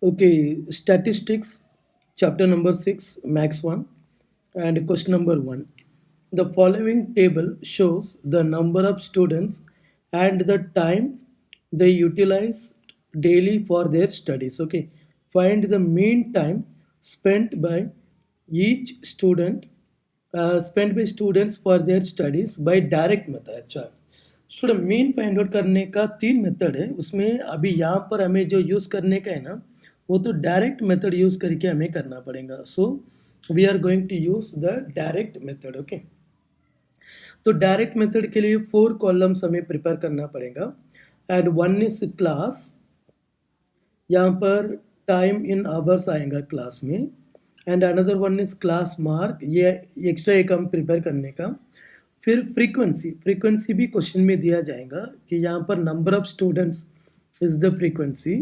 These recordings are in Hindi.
Okay, statistics, chapter number 6, max 1, and question number 1. The following table shows the number of students and the time they utilize daily for their studies. Okay, find the mean time spent by each student, spent by students for their studies by direct method. अच्छा, स्टूडेंट मीन फाइंड आउट करने का तीन मेथड है उसमें अभी यहाँ पर हमें जो यूज़ करने का है ना वो तो डायरेक्ट मेथड यूज़ करके हमें करना पड़ेगा so we are going to use the direct method okay तो डायरेक्ट मेथड के लिए 4 कॉलम्स हमें प्रिपेयर करना पड़ेगा एंड वन इज क्लास यहाँ पर टाइम इन आवर्स आएगा क्लास में and another one is class mark ये एक्स्ट्रा एक हम प्रिपेयर करने का फिर फ्रीक्वेंसी फ्रीक्वेंसी भी क्वेश्चन में दिया जाएगा कि यहाँ पर number of students is the frequency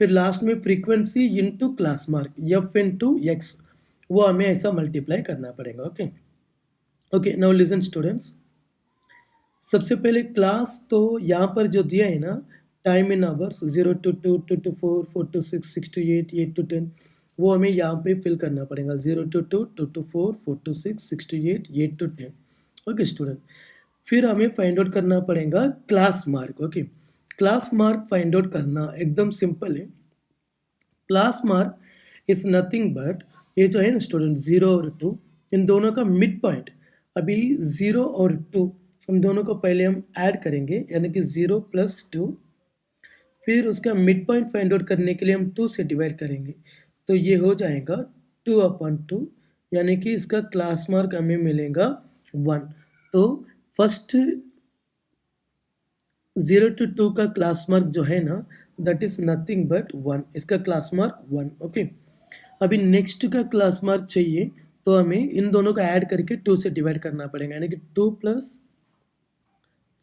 फिर लास्ट में frequency into class mark F into x वो हमें ऐसा मल्टीप्लाई करना पड़ेगा okay okay now listen students सबसे पहले क्लास तो यहाँ पर जो दिया है ना time in hours 0 to 2, 2 to 4, 4 to 6, 6 to 8, 8 to 10 वो हमें यहाँ पे फिल करना पड़ेगा 0 to 2, 2 to 4, 4 to 6, 6 to 8, 8 to 10 okay student फिर हमें फाइंड आउट करना पड़ेगा class mark okay class mark find out करना एकदम सिंपल है class mark is nothing but ये जो है ना स्टूडेंट 0 और 2 इन दोनों का मिड पॉइंट अभी 0 और 2 इन दोनों को पहले हम ऐड करेंगे यानी कि 0 + 2 फिर उसका मिड पॉइंट फाइंड आउट करने के लिए हम 2 से डिवाइड करेंगे तो ये हो जाएगा 2/2 यानी कि इसका क्लास मार्क हमें मिलेगा 1 तो फर्स्ट 0 to 2 का क्लास मार्क जो है ना दैट इज नथिंग बट 1 इसका क्लास मार्क 1 ओके अभी नेक्स्ट का क्लास मार्क चाहिए तो हमें इन दोनों का ऐड करके 2 से डिवाइड करना पड़ेगा यानी कि 2 +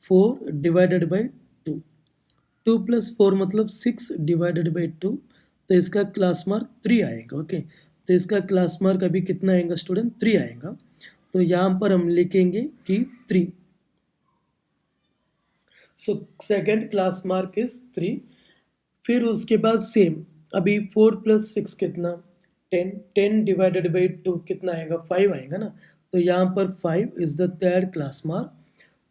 4 डिवाइडेड बाई 2 2 + 4 मतलब 6 डिवाइडेड बाई 2 तो इसका क्लास मार्क 3 आएगा ओके तो इसका क्लास मार्क अभी कितना आएगा स्टूडेंट 3 आएगा तो यहाँ पर हम लिखेंगे कि 3 so second class mark is 3 फिर उसके बाद सेम अभी 4 + 6 कितना 10 10 डिवाइडेड बाई 2 कितना आएगा 5 आएगा ना तो यहाँ पर 5 is the third class mark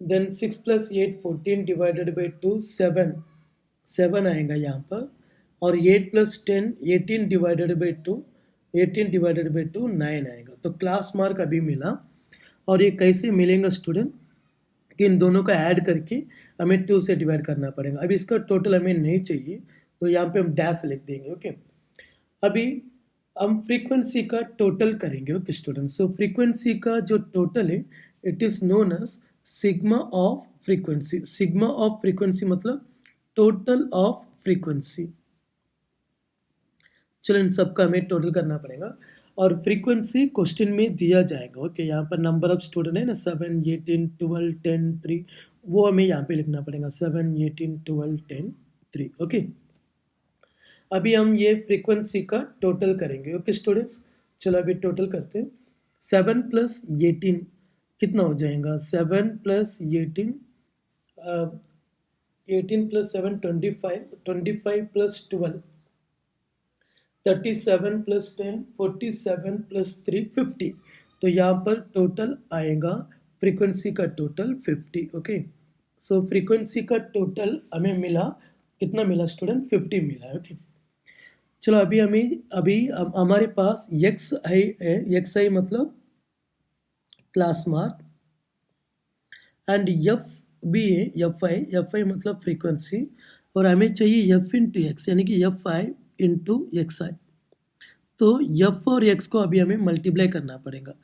then 6 + 8 14 divided by 2 7 7 आएगा यहाँ पर और 8 + 10 18 डिवाइडेड बाई 2 18 डिवाइडेड बाई 2 9 आएगा तो क्लास मार्क अभी मिला और ये कैसे मिलेगा स्टूडेंट कि इन दोनों का ऐड करके हमें 2 से डिवाइड करना पड़ेगा अभी इसका टोटल हमें नहीं चाहिए तो यहाँ पे हम डैश लिख देंगे ओके अभी हम फ्रीक्वेंसी का टोटल करेंगे ओके स्टूडेंट सो फ्रीक्वेंसी का जो टोटल है it is known as sigma of frequency sigma of frequency मतलब टोटल ऑफ फ्रीक्वेंसी चलो इन सबका हमें टोटल करना पड़ेगा और फ्रीक्वेंसी क्वेश्चन में दिया जाएगा ओके यहाँ पर नंबर ऑफ स्टूडेंट है ना 7 18 12 10 3 वो हमें यहाँ पे लिखना पड़ेगा 7 18 12 10 3 ओके अभी हम ये फ्रीक्वेंसी का टोटल करेंगे ओके स्टूडेंट्स चलो अभी टोटल करते हैं 7 + 18 कितना हो जाएगा 7 + 18 18 + 7 25 25 + 12 37 + 10 47 + 3 50 तो यहाँ पर टोटल आएगा फ्रीक्वेंसी का टोटल 50 ओके सो फ्रीक्वेंसी का टोटल हमें मिला कितना मिला स्टूडेंट 50 मिला ओके चलो अभी हमारे पास एक्स आई है एक्स आई मतलब क्लास मार्क एंड एफ भी है एफ आई मतलब फ्रीक्वेंसी और हमें चाहिए एफ इंटू एक्स यानी कि एफ आई इंटू एक्स आई तो एफ और एक्स को अभी हमें मल्टीप्लाई करना पड़ेगा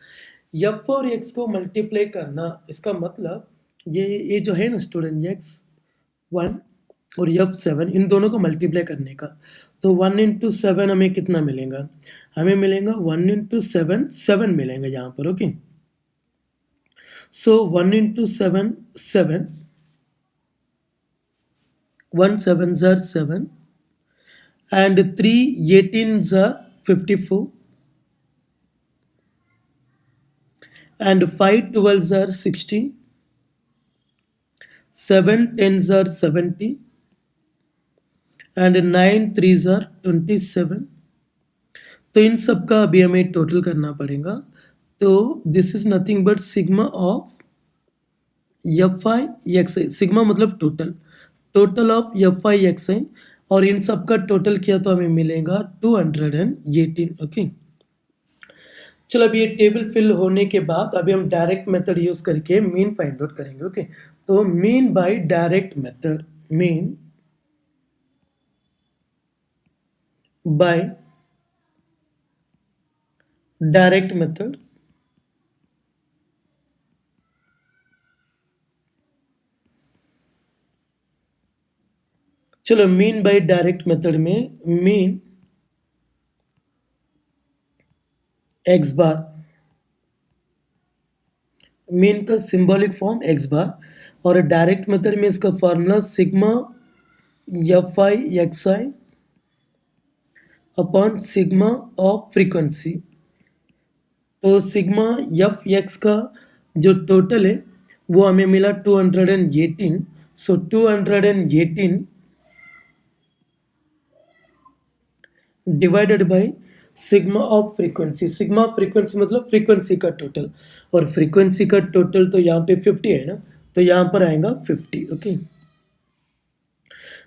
एफ और एक्स को मल्टीप्लाई करना इसका मतलब ये जो है ना स्टूडेंट एक्स 1 और एफ 7 इन दोनों को मल्टीप्लाई करने का तो 1 × 7 हमें कितना मिलेगा हमें मिलेगा 1 × 7 7 मिलेगा यहाँ पर okay so 1 × 7 7 1 7s are 7 and 3 18s are 54 and 5 12s are 60 7 10s are 70 and 9 3s are 27। तो इन सब का अभी हमें टोटल करना पड़ेगा। तो this is nothing but sigma of F I X I. Sigma मतलब total, total of F I X I, और इन सब का टोटल किया तो हमें मिलेगा 218। ओके, चलो अब ये टेबल फिल होने के बाद अभी हम डायरेक्ट मेथड यूज करके मीन फाइंड आउट करेंगे। ओके, तो mean by direct method, mean by direct method, चलो मीन बाय डायरेक्ट मेथड में मीन एक्स बार, मीन का सिंबॉलिक फॉर्म एक्स बार, और डायरेक्ट मेथड में इसका formula sigma F I X I upon sigma of frequency. तो सिग्मा एफ एक्स का जो टोटल है वो हमें मिला 218। सो 218 divided by sigma of frequency. Sigma of frequency मतलब फ्रीक्वेंसी का टोटल, और फ्रीक्वेंसी का टोटल तो यहाँ पे 50 है ना, तो यहाँ पर आएगा 50। ओके,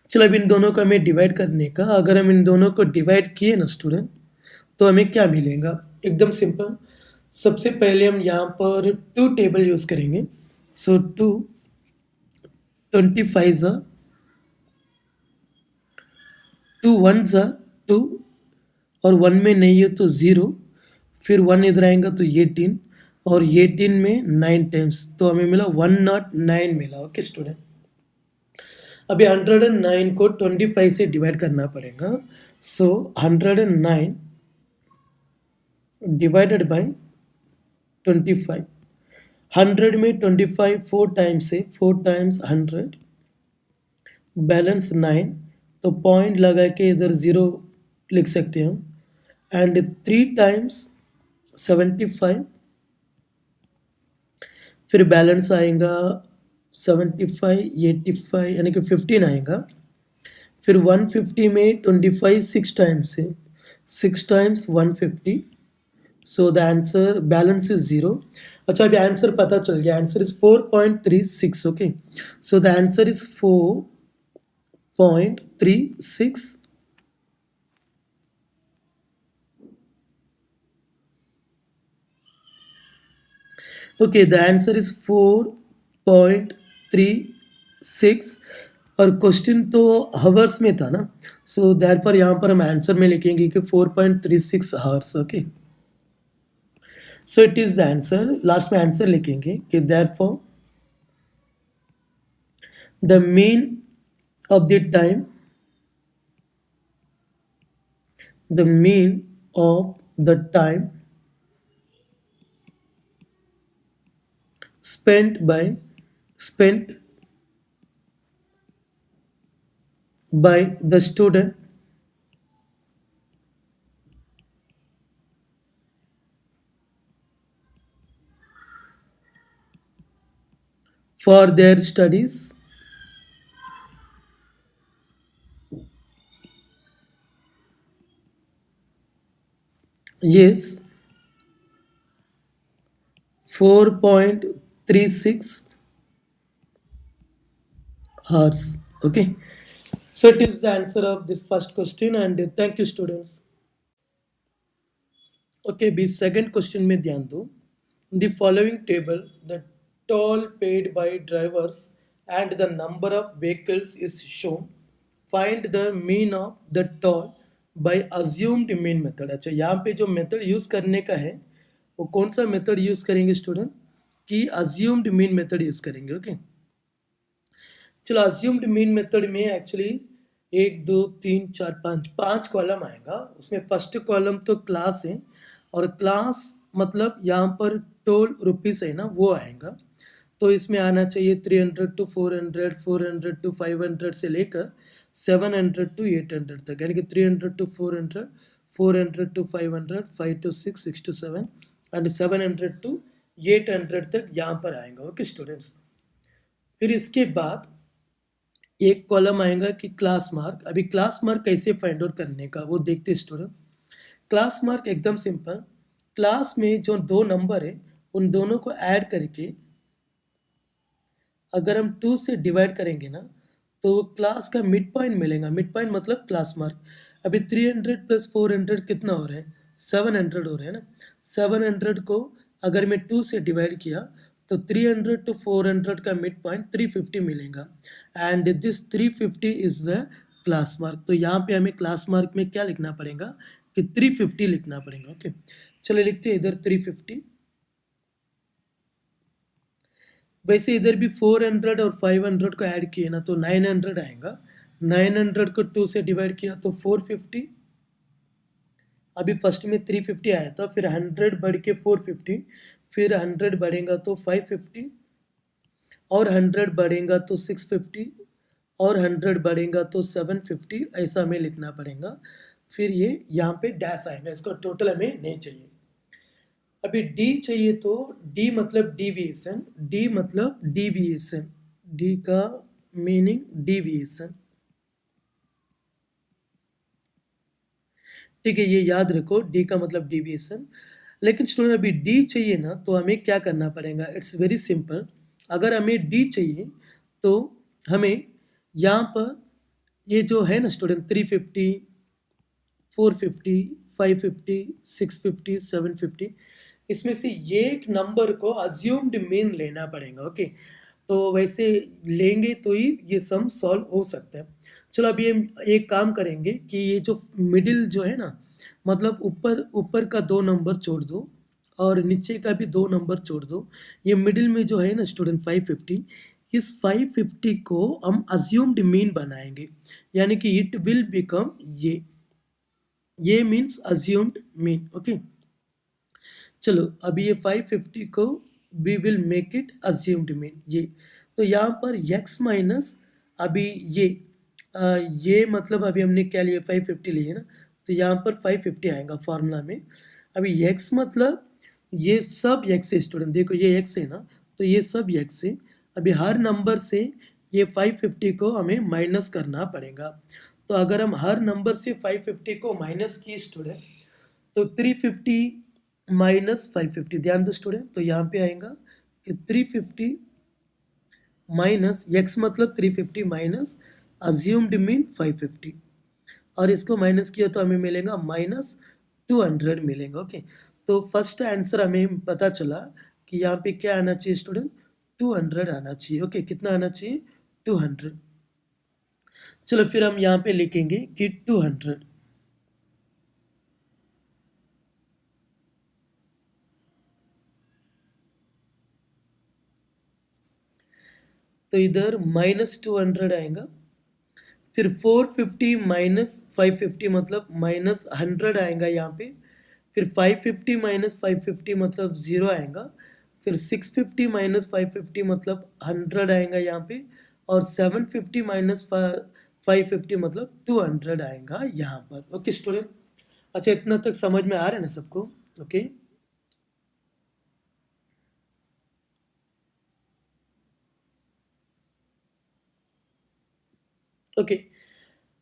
चलो अब इन दोनों को हमें डिवाइड करने का, अगर हम इन दोनों को डिवाइड किए ना स्टूडेंट, तो हमें क्या मिलेगा? एकदम सिंपल। सबसे पहले हम यहाँ पर 2 टेबल यूज करेंगे। सो 2 25 ज़ा, 2 1 ज़ा 2, और 1 में नहीं है तो 0, फिर 1 इधर आएगा तो 18, और 18 में 9 टाइम्स, तो हमें मिला 109 मिला। ओके स्टूडेंट, अभी 109 को 25 से डिवाइड करना पड़ेगा। सो 109 डिवाइडेड बाय 25। 100 में 25 4 टाइम्स है, 4 टाइम्स 100, बैलेंस 9, तो पॉइंट लगा के इधर 0 लिख सकते हैं हम, एंड 3 टाइम्स 75, फिर बैलेंस आएगा 75 85 यानी कि 15 आएगा, फिर 150 में 25 6 टाइम्स है, 6 times 150, so the answer balance is 0। अच्छा अभी आंसर पता चल गया, answer is 4.36। Okay, so the answer is 4.36। Okay, the answer is 4.36, और क्वेश्चन तो हवर्स में था ना, सो देयरफॉर यहाँ पर हम आंसर में लिखेंगे कि 4.36 hours. Okay, so it is the answer. Last में आंसर लिखेंगे कि therefore the mean of the time, the mean of the time spent by the student for their studies is 4.36 hours. Okay, so it is the answer of this first question, and thank you students. Okay, be second question में ध्यान दो। The following table, the toll paid by drivers and the number of vehicles is shown. Find the mean of the toll by assumed mean method। अच्छा यहाँ पे जो मेथड यूज करने का है वो कौन सा मेथड यूज करेंगे स्टूडेंट? कि assumed mean मेथड यूज करेंगे। ओके, चलो assumed mean मेथड में एक्चुअली 1 2 3 4 5 कॉलम आएगा। उसमें फर्स्ट कॉलम तो क्लास है, और क्लास मतलब यहाँ पर टोल रुपीस है ना, वो आएगा। तो इसमें आना चाहिए 300 to 400, 400 to 500 से लेकर 700 to 800 तक, यानी कि 300 to 400, 400 to 500, 5 to 6, 6 to 7, and 700 to 800 तक यहाँ पर आएगा। ओके स्टूडेंट्स, फिर इसके बाद एक कॉलम आएगा कि क्लास मार्क। अभी क्लास मार्क कैसे फाइंड आउट करने का वो देखते स्टूडेंट। क्लास मार्क एकदम सिंपल, क्लास में जो दो नंबर है उन दोनों को ऐड करके अगर हम 2 से डिवाइड करेंगे ना तो क्लास का मिड पॉइंट मिलेगा। मिड पॉइंट मतलब क्लास मार्क। अभी 300 प्लस 400 कितना हो रहा है? 700 हो रहा है ना। 700 को अगर मैं 2 से डिवाइड किया तो 300 टू 400 का मिड पॉइंट 350 मिलेगा। And this 350 is the class mark. तो यहाँ पे हमें क्लास मार्क में क्या लिखना पड़ेगा कि 350 लिखना पड़ेगा। ओके, चलो लिखते हैं इधर 350। वैसे इधर भी 400 और 500 को ऐड किए ना तो 900 आएगा। 900 को 2 से डिवाइड किया तो 450। अभी फर्स्ट में 350 आया था, फिर 100 बढ़ के 450, फिर 100 बढ़ेगा तो 550, और 100 बढ़ेगा तो 650, और 100 बढ़ेगा तो 750। ऐसा हमें लिखना पड़ेगा। फिर ये यहाँ पे डैश आएगा, इसका टोटल हमें नहीं चाहिए। अभी डी चाहिए तो डी मतलब डीविएशन। डी मतलब डीविएशन। डी का मीनिंग डीविएशन। ठीक है, ये याद रखो, डी का मतलब डीविएशन। लेकिन स्टूडेंट अभी डी चाहिए ना तो हमें क्या करना पड़ेगा? It's very simple. अगर हमें डी चाहिए तो हमें यहाँ पर ये जो है ना स्टूडेंट 350, 450, 550, 650, 750, इसमें से ये एक नंबर को अज्यूम्ड मीन लेना पड़ेगा। ओके, तो वैसे लेंगे तो ही ये सम सॉल्व हो सकता है। चलो अभी हम एक काम करेंगे कि ये जो मिडिल जो है ना, मतलब ऊपर ऊपर का दो नंबर छोड़ दो और नीचे का भी दो नंबर छोड़ दो। ये मिडिल में जो है ना स्टूडेंट 550, इस 550 को हम अज्यूम्ड मीन बनाएंगे, यानी कि इट विल बिकम ये मीन्स अज्यूम्ड मीन। ओके, चलो अभी ये 550 को we will make it assumed mean ये। तो यहाँ पर x माइनस अभी ये मतलब अभी हमने क्या लिया? 550 लिए ना, तो यहाँ पर 550 आएगा फॉर्मूला में। अभी x मतलब ये सब x है स्टूडेंट, देखो ये x है ना, तो ये सब x है। अभी हर नंबर से ये 550 को हमें माइनस करना पड़ेगा। तो अगर हम हर नंबर से 550 को माइनस किए स्टूडेंट तो 350 माइनस 550, ध्यान दो स्टूडेंट, तो यहाँ पे आएगा कि 350 माइनस x मतलब 350 माइनस अज्यूम्ड मीन 550, और इसको माइनस किया तो हमें मिलेगा माइनस 200 मिलेगा। ओके, तो फर्स्ट आंसर हमें पता चला कि यहाँ पे क्या आना चाहिए स्टूडेंट? 200 आना चाहिए। ओके, कितना आना चाहिए? 200। चलो फिर हम यहाँ पे लिखेंगे कि 200। तो इधर माइनस 200 आएगा। फिर 450 माइनस 550 मतलब माइनस 100 आएगा यहाँ पे। फिर 550 माइनस 550 मतलब 0 आएगा। फिर 650 माइनस 550 मतलब 100 आएगा यहाँ पे। और 750 माइनस 550 मतलब 200 आएगा यहाँ पर। ओके स्टूडेंट, अच्छा इतना तक समझ में आ रहा है ना सबको? Okay, okay.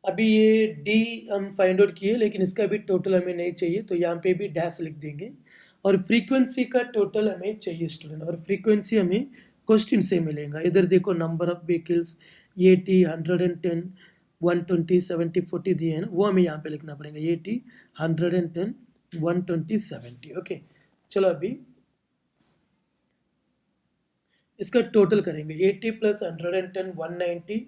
अभी ये डी हम फाइंड आउट किए, लेकिन इसका भी टोटल हमें नहीं चाहिए, तो यहाँ पे भी डैश लिख देंगे। और फ्रीक्वेंसी का टोटल हमें चाहिए स्टूडेंट, और फ्रीक्वेंसी हमें क्वेश्चन से मिलेगा। इधर देखो नंबर ऑफ व्हीकल्स 80, 110, 120, 70, 40 दिए हैं ना, वो हमें यहाँ पे लिखना पड़ेगा। 80, 110, 120, 70। ओके, चलो अभी इसका टोटल करेंगे। 80 प्लस 110 190,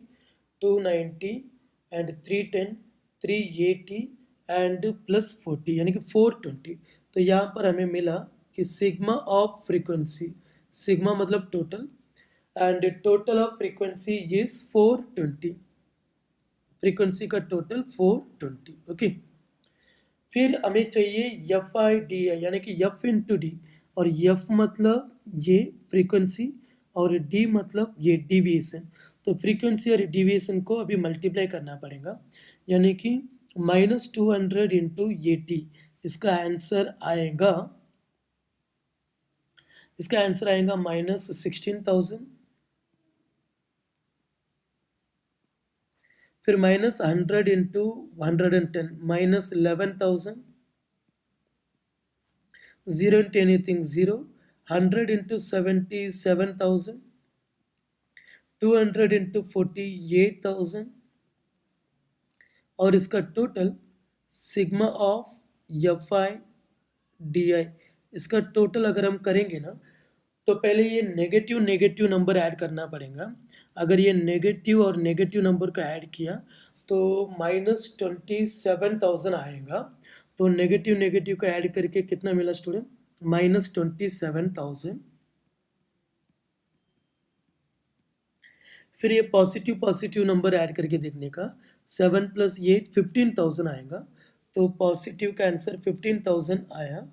290 एंड 310, 380 एंड प्लस 40 यानी कि 420। तो यहाँ पर हमें मिला कि सिग्मा ऑफ फ्रीक्वेंसी, सिग्मा मतलब total, and total of frequency is 420। Frequency का टोटल 420। ओके, फिर हमें चाहिए एफ आई डी आई यानी कि एफ इंटू डी। और एफ मतलब ये फ्रीक्वेंसी और डी मतलब ये डिविएशन। तो फ्रीक्वेंसी और डिविएशन को अभी मल्टीप्लाई करना पड़ेगा, यानी कि -200 इंटू ये टी। इसका आंसर आएगा, -16,000। फिर -100 into 110 -11,000, 0 into anything 0, 100 into 77,000, 200 into 48,000, और इसका total sigma of F I D आई, इसका टोटल अगर हम करेंगे ना, तो पहले ये नेगेटिव नेगेटिव नंबर ऐड करना पड़ेगा। अगर ये नेगेटिव और नेगेटिव नंबर को ऐड किया तो -27,000 आएगा। तो नेगेटिव नेगेटिव को ऐड करके कितना मिला स्टूडेंट? -27,000। फिर ये पॉजिटिव पॉजिटिव नंबर ऐड करके देखने का, 7 + 8 15,000 आएगा। तो पॉजिटिव का आंसर 15,000 आया।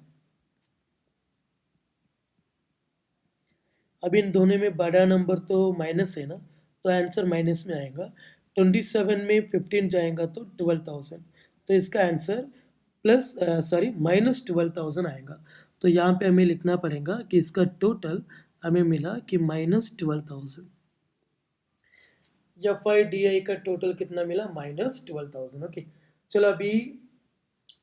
अब इन दोनों में बड़ा नंबर तो माइनस है ना, तो आंसर माइनस में आएगा। 27 में 15 जाएगा तो 12,000, तो इसका आंसर -12,000 आएगा। तो यहाँ पे हमें लिखना पड़ेगा कि इसका टोटल हमें मिला कि -12,000। एफ आई डी आई का टोटल कितना मिला? -12,000। ओके, चलो अभी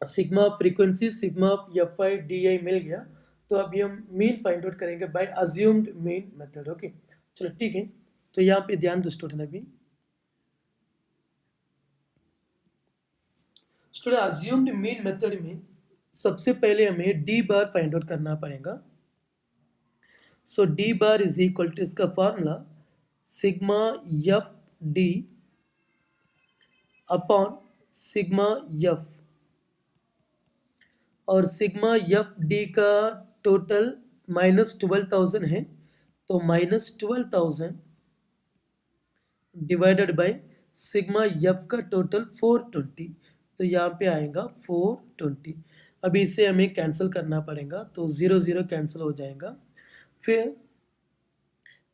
sigma of frequency, sigma of F I D I मिल गया। तो अभी हम मीन फाइंड आउट करेंगे by assumed mean method. Okay, चलो ठीक है। तो यहाँ पे ध्यान दो स्टूडेंट, अभी स्टूडेंट अज्यूम्ड मीन मेथड में सबसे पहले हमें डी बार फाइंड आउट करना पड़ेगा। So D bar is equal to, इसका formula sigma F D upon sigma F, और सिग्मा एफ डी का टोटल -12,000 है, तो -12,000 डिवाइडेड बाय सिग्मा एफ का टोटल 420, तो यहाँ पे आएगा 420। अभी इसे हमें कैंसिल करना पड़ेगा, तो 0 0 कैंसिल हो जाएगा। फिर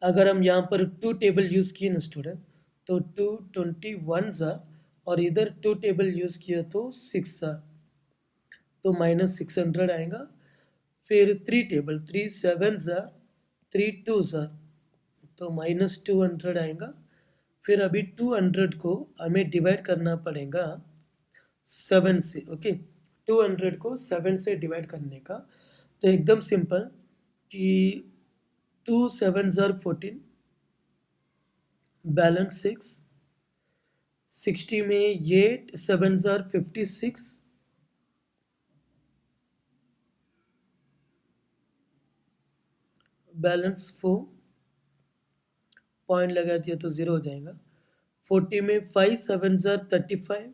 अगर हम यहाँ पर 2 टेबल यूज़ किए ना स्टूडेंट, तो 221 ज़ा, और इधर 2 टेबल यूज़ किया तो 6 ज़ा, तो -600 आएगा। फिर 3 टेबल, 3 7 ज़ा, 3 2 ज़ा, तो -200 आएगा। फिर अभी 200 को हमें डिवाइड करना पड़ेगा 7 से। ओके, 200 को 7 से डिवाइड करने का, तो एकदम सिंपल कि 2 7 ज़ार 14, बैलेंस 6, 60 में 8 7 ज़ार 56, बैलेंस 4, पॉइंट लगा दिया तो 0 हो जाएगा। 40 में 5 7 ज़ार 35,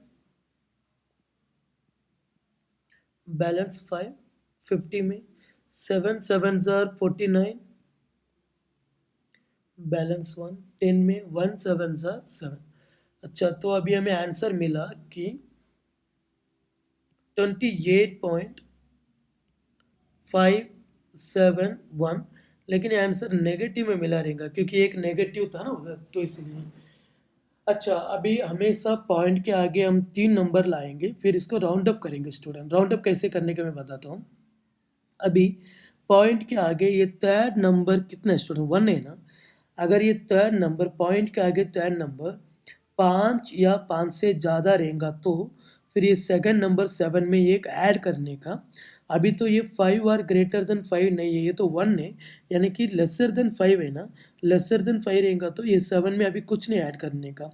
बैलेंस 5। 50 में 7 7 ज़ार 49, बैलेंस 1। 10 में 1 7 ज़ार 7। अच्छा, तो अभी हमें आंसर मिला कि 28.571, लेकिन आंसर नेगेटिव में मिला रहेगा क्योंकि एक नेगेटिव था ना उधर, तो इसलिए। अच्छा, अभी हमेशा पॉइंट के आगे हम 3 नंबर लाएंगे, फिर इसको राउंड अप करेंगे स्टूडेंट। राउंड अप कैसे करने का मैं बताता हूँ। अभी पॉइंट के आगे ये थर्ड नंबर कितना है स्टूडेंट? 1 है ना। अगर ये थर्ड नंबर, पॉइंट के आगे थर्ड नंबर 5 या 5 से ज़्यादा रहेगा, तो फिर ये सेकंड नंबर 7 में एक ऐड करने का। अभी तो ये 5 आर ग्रेटर देन 5 नहीं है, ये तो 1 है, यानी कि लेसर देन 5 है ना। लेसर देन 5 रहेगा तो ये 7 में अभी कुछ नहीं ऐड करने का,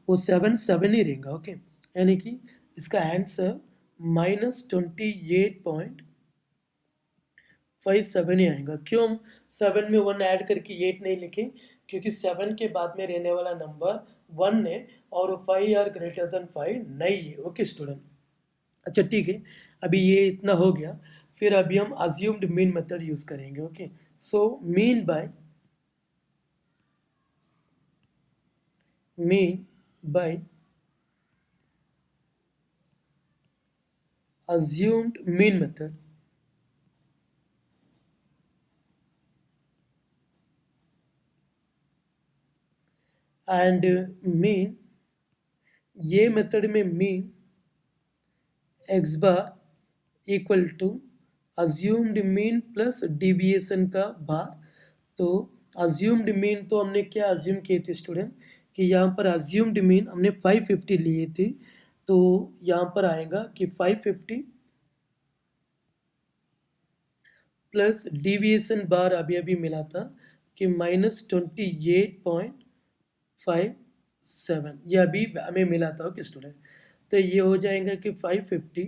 वो 7 7 ही रहेगा। ओके, यानी कि इसका आंसर -28.57 ही आएगा। क्यों हम 7 में 1 ऐड करके 8 नहीं लिखे? क्योंकि 7 के बाद में रहने वाला नंबर 1 है और 5 आर ग्रेटर देन 5 नहीं है। ओके स्टूडेंट, अच्छा ठीक है, अभी ये इतना हो गया। फिर अभी हम अज्यूम्ड मीन मेथड यूज करेंगे। Okay, so mean by assumed mean method, and mean, ये मेथड में mean x bar equal to assumed mean plus deviation का बार। तो अज्यूम्ड मीन तो हमने क्या अज्यूम किए थे स्टूडेंट कि यहाँ पर अज्यूम्ड मीन हमने 550 लिए थे, तो यहाँ पर आएगा कि 550 प्लस डिविएशन बार अभी अभी मिला था कि -28.57, ये अभी हमें मिला था। ओके स्टूडेंट, तो ये हो जाएगा कि 550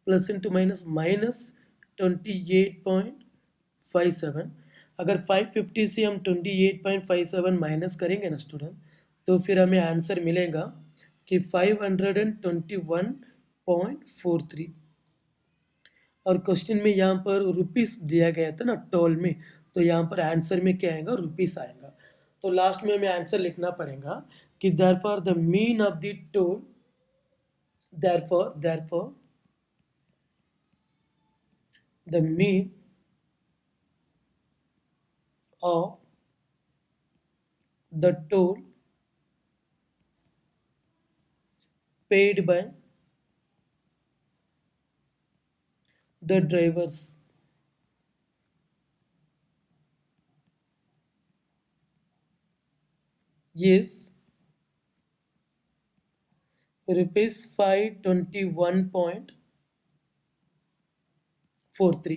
प्लस इंटू माइनस -28.57। अगर 550 से हम 28.57 माइनस करेंगे ना स्टूडेंट, तो फिर हमें आंसर मिलेगा कि 521.43। और क्वेश्चन में यहाँ पर रुपीस दिया गया था ना टोल में, तो यहाँ पर आंसर में क्या आएगा, रुपीस आएगा। तो लास्ट में हमें आंसर लिखना पड़ेगा कि therefore the mean of the toll, therefore the mean of the toll paid by the drivers is rupees 521.43,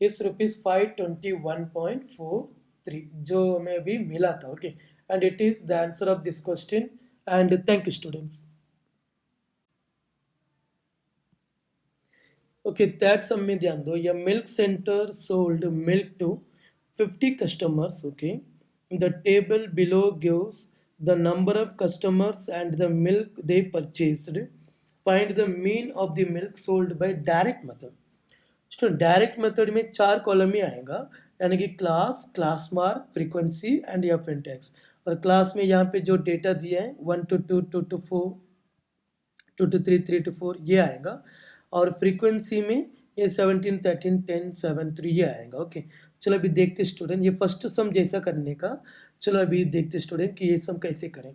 इस रुपीज 521.43 जो हमें अभी मिला था। Okay, and it is the answer of this question. And thank you students. Okay, third sum में ध्यान दो, ये milk centre sold milk to 50 customers। Okay, the table below gives the number of customers and the milk they purchased, find the mean of the milk sold by direct method. Student, direct method में 4 कॉलम ही आएगा, यानी कि class, class mark, frequency and F index. और क्लास में यहाँ पे जो डेटा दिया है 1 to 2, 2 to 4, 2 to 3, 3 to 4 ये आएगा। और फ्रीक्वेंसी में ये 17, 13, 10, 7, 3 ये आएगा। ओके, चलो अभी देखते स्टूडेंट, ये फर्स्ट सम जैसा करने का। चलो अभी देखते स्टूडेंट कि ये सम कैसे करें।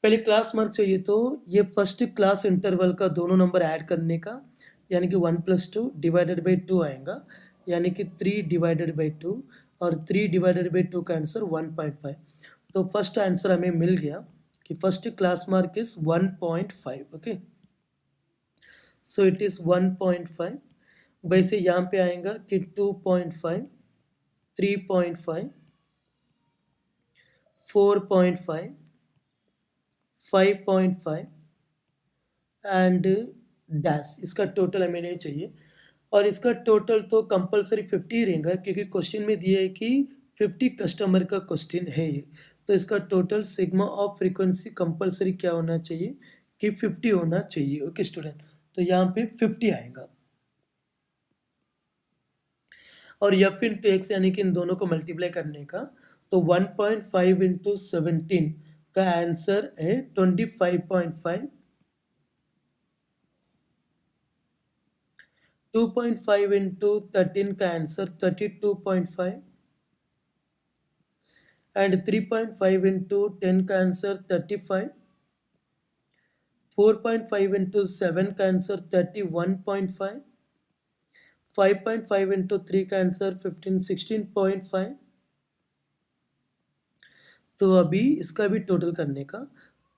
पहले क्लास मार्क चाहिए, तो ये फर्स्ट क्लास इंटरवल का दोनों नंबर ऐड करने का, यानी कि 1 + 2 डिवाइडेड बाई 2 आएगा, यानी कि 3 डिवाइडेड बाई 2, और 3 डिवाइडेड बाई 2 का आंसर 1.5। तो फर्स्ट आंसर हमें मिल गया कि first class mark is 1.5। Okay, so it is 1.5। वैसे यहाँ पे आएगा कि 2.5, 3.5, 4.5, 5.5 एंड डैश। इसका टोटल हमें नहीं चाहिए, और इसका टोटल तो कंपलसरी 50 रहेगा, क्योंकि क्वेश्चन में दिया है कि 50 कस्टमर का क्वेश्चन है ये। तो इसका total sigma of frequency compulsory क्या होना चाहिए कि 50 होना चाहिए। ओके स्टूडेंट, तो यहाँ पे 50 आएगा। और एफ इंटू एक्स, यानी कि इन दोनों को मल्टीप्लाई करने का, तो 1.5 इंटू 17 का आंसर है 25.5, 2.5 इंटू 13 का आंसर 32.5, एंड 3.5 इंटू 10 का आंसर 35, 4.5 इंटू 7 का आंसर 31.5, 5.5 इंटू 3 का आंसर 16.5। तो अभी इसका भी टोटल करने का,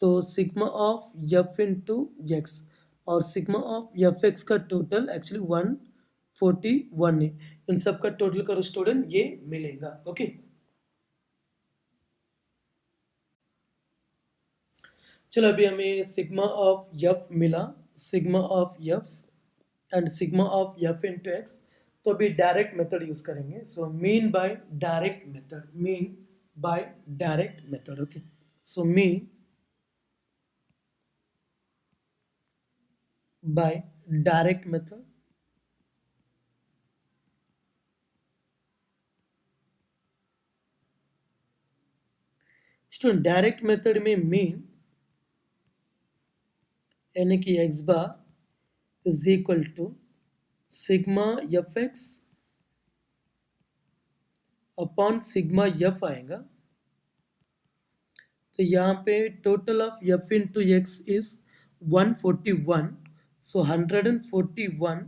तो sigma of f into x और सिग्मा ऑफ एफ एक्स का टोटल एक्चुअली 141 है। इन सब का टोटल करो स्टूडेंट, ये मिलेगा। ओके, चलो अभी हमें सिग्मा ऑफ एफ मिला, sigma of f and sigma of f into x. तो अभी डायरेक्ट मेथड यूज करेंगे। So mean by direct method, mean by direct method. Okay, so mean by direct method, student direct method में मीन यानी कि x bar is equal to sigma f x upon sigma f आएगा। तो यहाँ पे total of f into x is 141, so 141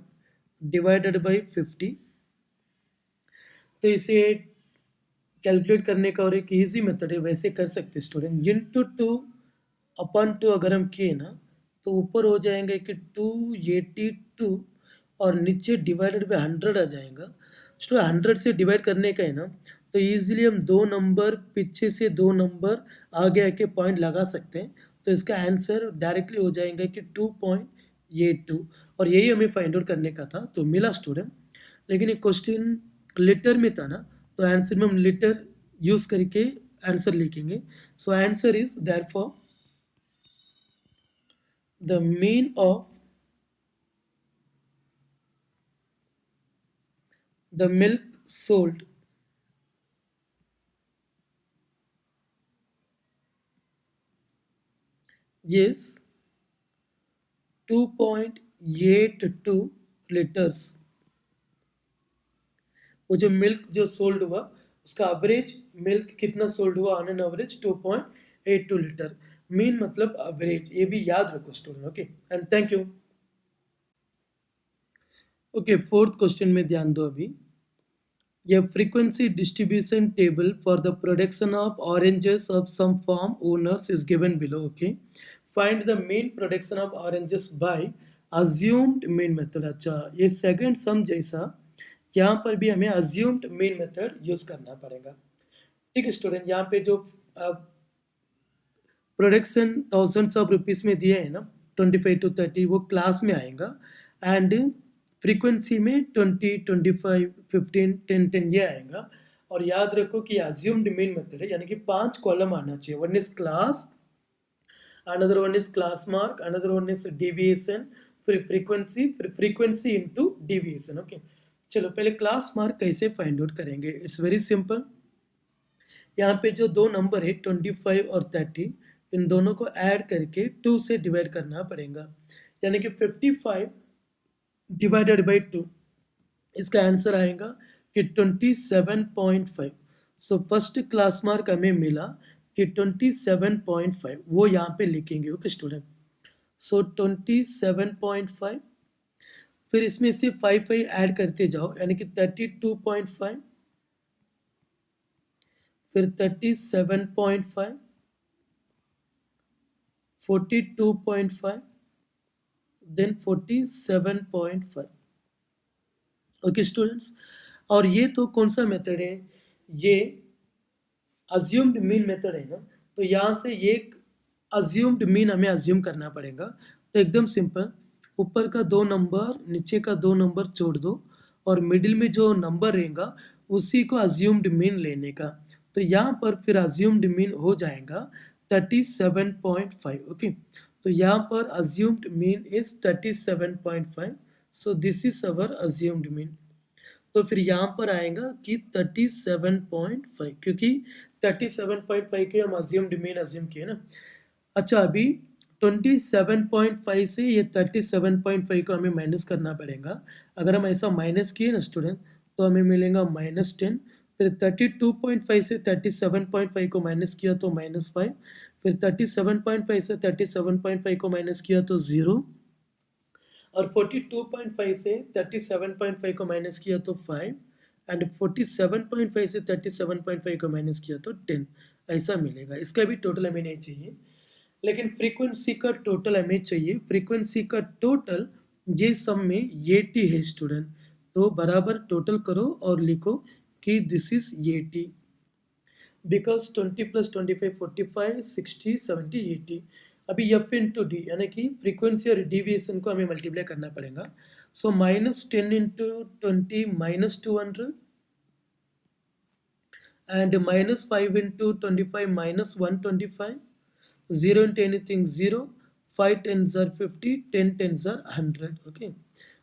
divided by 50। तो इसे कैलकुलेट करने का और एक इजी मेथड है, वैसे कर सकते student. Into two upon two अगर हम किए ना तो ऊपर हो जाएंगे कि 282 और नीचे डिवाइडेड बाय 100 आ जाएगा। स्टूडेंट 100 से डिवाइड करने का है ना, तो इजीली हम दो नंबर पीछे से दो नंबर आगे आके पॉइंट लगा सकते हैं। तो इसका आंसर डायरेक्टली हो जाएगा कि 2.82, और यही हमें फाइंड आउट करने का था, तो मिला स्टूडेंट। लेकिन एक क्वेश्चन लेटर में था ना, तो आंसर में हम लेटर यूज करके आंसर लिखेंगे। So answer is therefore the mean of the milk sold is 2.82 liters। वो जो मिल्क जो सोल्ड हुआ उसका एवरेज मिल्क कितना सोल्ड हुआ on an average 2.82 litre. Mean मतलब एवरेज, ये भी याद रखो student. Okay and thank you. Okay, fourth question में ध्यान दो अभी। A frequency distribution table for the production of oranges of some farm owners is given below. Okay, find the mean production of oranges by assumed mean method। अच्छा, ये सेकंड सम जैसा यहाँ पर भी हमें assumed mean method यूज करना पड़ेगा। ठीक है स्टूडेंट, यहाँ पे जो प्रोडक्शन थाउजेंड्स ऑफ रुपीज में दिए है ना 25 to 30, वो क्लास में आएगा। एंड फ्रीक्वेंसी में 20, 25, 15, 10, 10 ये आएगा। और याद रखो कि अज्यूम्ड मीन मेथड है, यानी कि 5 कॉलम आना चाहिए। One is class, another one is class mark, another one is deviation, फिर फ्रीक्वेंसी इनटू डिविएशन। ओके, चलो पहले क्लास मार्क कैसे फाइंड आउट करेंगे। It's very simple. यहाँ पे जो दो नंबर है 25 और 30, इन दोनों को ऐड करके 2 से डिवाइड करना पड़ेगा, यानी कि 55 डिवाइडेड बाई 2। इसका आंसर आएगा कि 27.5। सो फर्स्ट क्लास मार्क हमें मिला कि 27.5, वो यहाँ पे लिखेंगे। ओके स्टूडेंट, सो 27.5, फिर इसमें से 5 ऐड करते जाओ, यानी कि 32.5, फिर 37.5, 42.5, देन 47.5। ओके स्टूडेंट्स, और ये तो कौन सा मेथड है, ये अज्यूम्ड मीन मेथड है ना। तो यहाँ से ये अज्यूम्ड मीन हमें अज्यूम करना पड़ेगा। तो एकदम सिंपल, ऊपर का दो नंबर नीचे का दो नंबर छोड़ दो, और मिडिल में जो नंबर रहेगा उसी को अज्यूम्ड मीन लेने का। तो यहाँ पर फिर अज्यूम्ड मीन हो जाएगा 37.5। ओके, तो यहाँ पर assumed mean is 37.5। So this is our assumed mean. तो फिर यहाँ पर आएगा कि 37.5, क्योंकि 37.5 के हम अज्यूम्ड मीन अज्यूम किए ना। अच्छा, अभी 27.5 से ये 37.5 को हमें माइनस करना पड़ेगा। अगर हम ऐसा माइनस किए ना स्टूडेंट, तो हमें मिलेगा -10। फिर 32.5 से 37.5 को माइनस किया तो -5, फिर 37.5 से 37.5 को माइनस किया तो 0, और 42.5 से 37.5 को माइनस किया तो 5, एंड 47.5 से 37.5 को माइनस किया तो 10। ऐसा मिलेगा। इसका भी टोटल हमें नहीं चाहिए, लेकिन फ्रीक्वेंसी का टोटल हमें चाहिए। फ्रीक्वेंसी का टोटल ये सब में ये टी है स्टूडेंट, तो बराबर टोटल करो और लिखो कि दिस इज ये टी, बिकॉज 20 + 25 45 60 70 80। अभी एफ इंटू डी, यानी कि फ्रीक्वेंसी और डिविएशन को हमें मल्टीप्लाई करना पड़ेगा। सो -10 into 20 -200, and -5 into 25 -125, 0 into anything 0, 5 10s are 50, 10 10s are 100। Okay,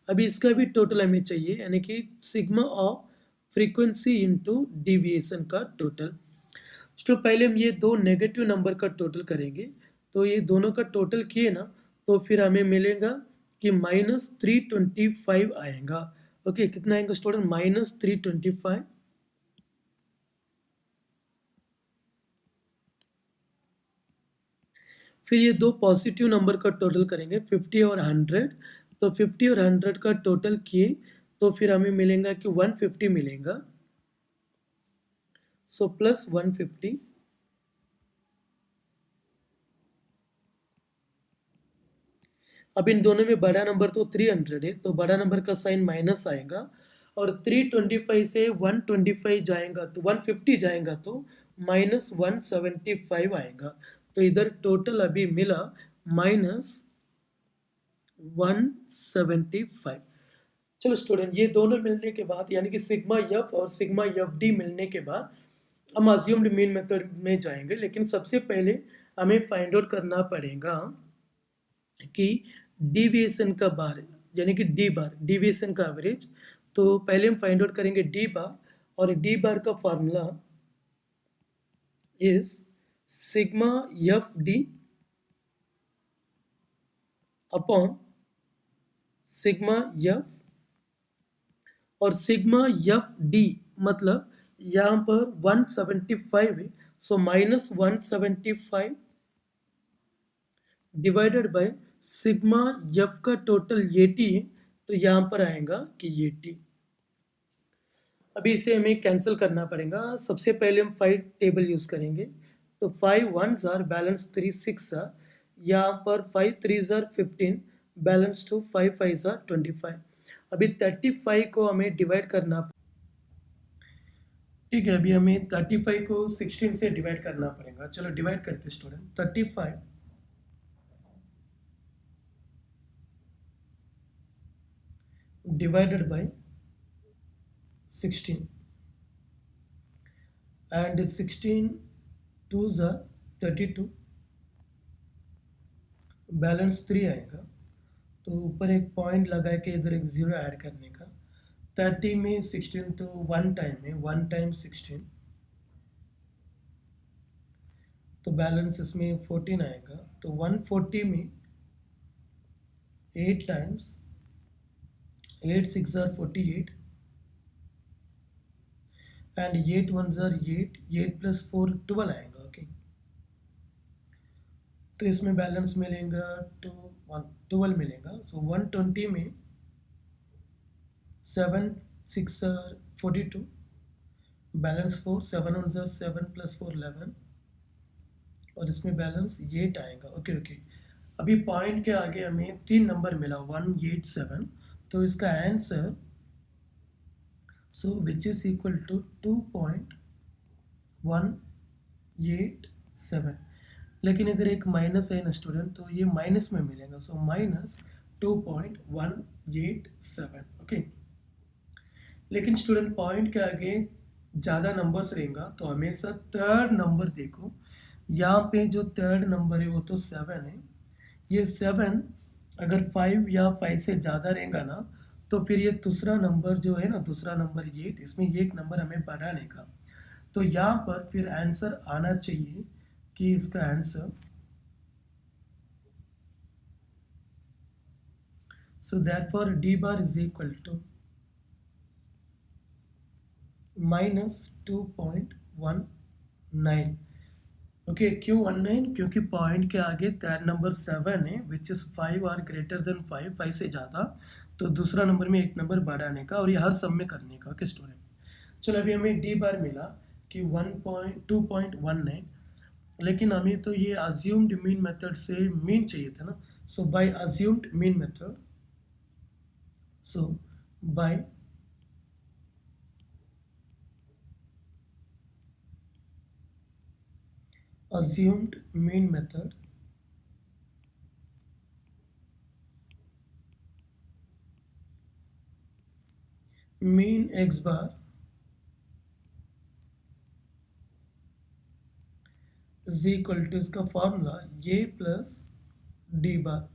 अभी इसका भी टोटल हमें चाहिए, यानी कि sigma of frequency into deviation का टोटल। तो पहले हम ये दो नेगेटिव नंबर का टोटल करेंगे। तो ये दोनों का टोटल किए ना, तो फिर हमें मिलेगा कि -325 आएगा। ओके, कितना आएगा स्टूडेंट, -325। फिर ये दो पॉजिटिव नंबर का टोटल करेंगे 50 और 100। तो 50 और 100 का टोटल किए तो फिर हमें मिलेगा कि 150 मिलेगा। So plus 150। अब इन दोनों में बड़ा नंबर तो 300 है, तो बड़ा नंबर का साइन माइनस आएगा, और 325 से 125 जाएगा तो 150 जाएगा तो -175 आएगा। तो इधर टोटल अभी मिला -175। चलो स्टूडेंट, ये दोनों मिलने के बाद यानी कि सिग्मा एफ और सिग्मा एफ डी मिलने के बाद हम अज्यूम्ड मीन मेथड में जाएंगे, लेकिन सबसे पहले हमें फाइंड आउट करना पड़ेगा कि डिविएशन का बार यानी कि डी बार, डिविएशन का एवरेज। तो पहले हम फाइंड आउट करेंगे डी बार, और डी बार का formula is sigma F D upon sigma F, और सिग्मा एफ डी मतलब यहाँ पर 175 है, सो -175 डिवाइडेड बाय सिग्मा एफ का टोटल 80 है, तो यहाँ पर आएगा कि 80। अभी इसे हमें कैंसिल करना पड़ेगा। सबसे पहले हम 5 टेबल यूज करेंगे, तो 5 1s आर बैलेंस 3 6 आर, यहाँ पर 5 3s are 15 balance 2, 5 5s are 25। अभी 35 को हमें डिवाइड करना, ठीक है। अभी हमें 35 को 16 से डिवाइड करना पड़ेगा। चलो डिवाइड करते student. 35 divided by 16, and 16 2s are 32, balance 3 आएगा। तो ऊपर एक पॉइंट लगा के इधर एक जीरो ऐड करने का। 30 में 16 तो 1 टाइम है, 1 टाइम 16, तो बैलेंस इसमें 14 आएगा। तो 140 में 8 times 8 6 are 48, and 8 1s are 8, 8 plus 4 12 आएगा। ओके, तो इसमें बैलेंस मिलेगा 12 मिलेगा। सो 120 में 7 6 are 42, balance 4, 7 1s are 7 plus 4 11, और इसमें बैलेंस 8 आएगा। ओके ओके, अभी पॉइंट के आगे हमें 3 नंबर मिला 187, तो इसका answer so which is equal to 2.187। लेकिन इधर एक माइनस है ना स्टूडेंट, तो ये माइनस में मिलेगा, सो -2.187। ओके, लेकिन स्टूडेंट पॉइंट के आगे ज़्यादा नंबर्स रहेगा, तो हमेशा थर्ड नंबर देखो। यहाँ पे जो थर्ड नंबर है वो तो 7 है। ये 7 अगर 5 या 5 से ज़्यादा रहेगा ना, तो फिर ये दूसरा नंबर जो है ना, दूसरा नंबर 8, इसमें एक नंबर हमें बढ़ाने का। तो यहाँ पर फिर आंसर आना चाहिए कि इसका answer, so therefore D bar is equal to -2.19। Okay, क्यों 19? क्योंकि पॉइंट के आगे थर्ड नंबर 7 है, which is 5 are greater than 5, 5 से ज़्यादा, तो दूसरा नंबर में एक नंबर बढ़ाने का, और ये हर सब में करने का। ओके स्टूडेंट, चलो अभी हमें डी बार मिला कि 2.19, लेकिन हमें तो ये अज्यूम्ड मीन मेथड से मीन चाहिए था ना। सो bye assumed mean method, so bye assumed mean method, mean x bar is equal to, इसका फॉर्मूला a प्लस डी बार,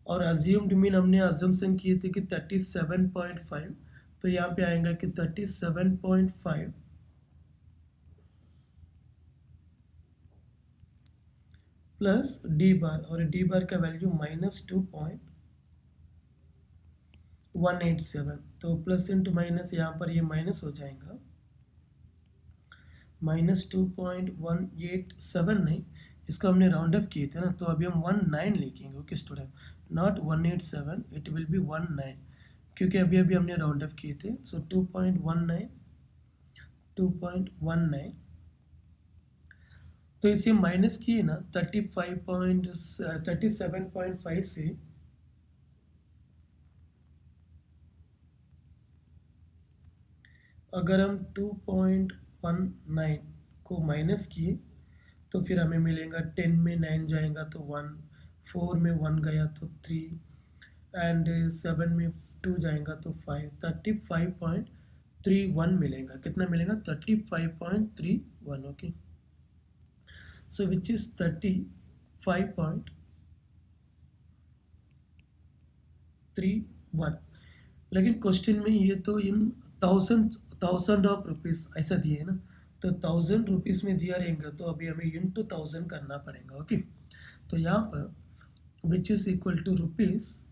और अज्यूम्ड मीन हमने अजम्पशन किए थे कि 37.5, तो यहाँ पे आएगा कि 37.5 प्लस डी बार, और डी बार का वैल्यू -2.187, तो प्लस इंटू माइनस यहाँ पर ये माइनस हो जाएगा। -2.187 नहीं, इसको हमने राउंड अप किए थे ना, तो अभी हम 19 लिखेंगे। Okay student, not 187, it will be 19, क्योंकि अभी अभी हमने राउंड अप किए थे। सो 2.19 2.19, तो इसे माइनस किए ना 37.5 से, अगर हम 2.19 को माइनस किए तो फिर हमें मिलेगा 10 में 9 जाएगा तो 1, 4 में 1 गया तो 3, एंड 7 में 2 जाएगा तो 5, 35.31 मिलेगा। कितना मिलेगा? 35.31। Okay, so which is 35.31। लेकिन क्वेश्चन में ये तो इन थाउजेंड ऑफ रुपीज़ ऐसा दिए है ना, तो 1000 रुपीज़ में दिया रहेगा तो अभी हमें इंटू 1000 करना पड़ेगा। ओके, तो यहाँ पर which is equal to rupees,